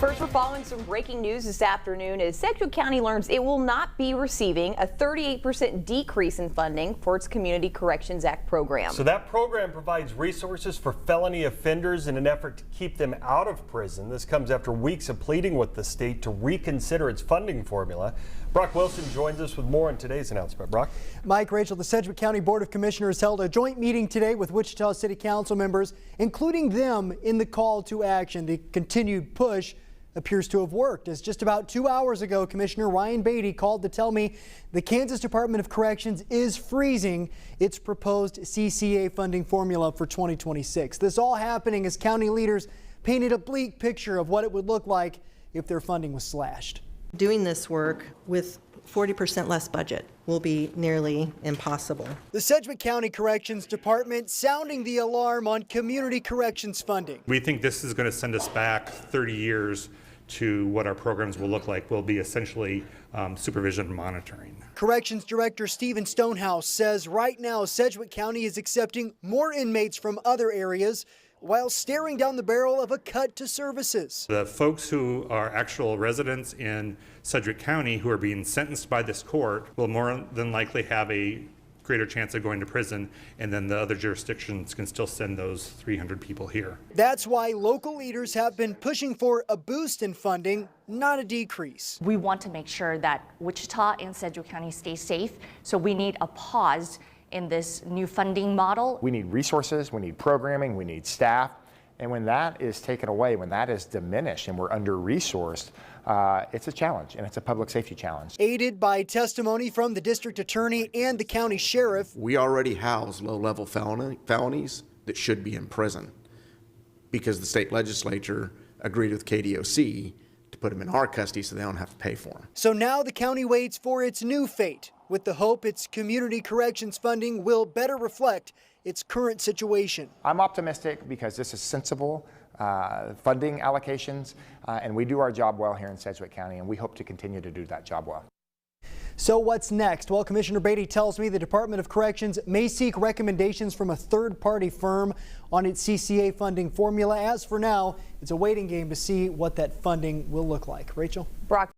First, we're following some breaking news this afternoon as Sedgwick County learns it will not be receiving a 38% decrease in funding for its Community Corrections Act program. So that program provides resources for felony offenders in an effort to keep them out of prison. This comes after weeks of pleading with the state to reconsider its funding formula. Brock Wilson joins us with more on today's announcement. Brock? Mike, Rachel, the Sedgwick County Board of Commissioners held a joint meeting today with Wichita City Council members, including them in the call to action. The continued push appears to have worked, as just about 2 hours ago, Commissioner Ryan Beatty called to tell me the Kansas Department of Corrections is freezing its proposed CCA funding formula for 2026. This all happening as county leaders painted a bleak picture of what it would look like if their funding was slashed. Doing this work with 40% less budget will be nearly impossible. The Sedgwick County Corrections Department sounding the alarm on community corrections funding. We think this is going to send us back 30 years to what our programs will look like. Will be essentially supervision and monitoring. Corrections Director Stephen Stonehouse says right now Sedgwick County is accepting more inmates from other areas while staring down the barrel of a cut to services. The folks who are actual residents in Sedgwick County who are being sentenced by this court will more than likely have a greater chance of going to prison, and then the other jurisdictions can still send those 300 people here. That's why local leaders have been pushing for a boost in funding, not a decrease. We want to make sure that Wichita and Sedgwick County stay safe, so we need a pause in this new funding model. We need resources, we need programming, we need staff, and when that is taken away, when that is diminished and we're under-resourced, it's a challenge, and it's a public safety challenge. Aided by testimony from the district attorney and the county sheriff. We already house low-level felonies that should be in prison because the state legislature agreed with KDOC to put them in our custody so they don't have to pay for them. So now the county waits for its new fate, with the hope its community corrections funding will better reflect its current situation. I'm optimistic because this is sensible funding allocations, and we do our job well here in Sedgwick County, and we hope to continue to do that job well. So what's next? Well, Commissioner Beatty tells me the Department of Corrections may seek recommendations from a third-party firm on its CCA funding formula. As for now, it's a waiting game to see what that funding will look like. Rachel? Brock.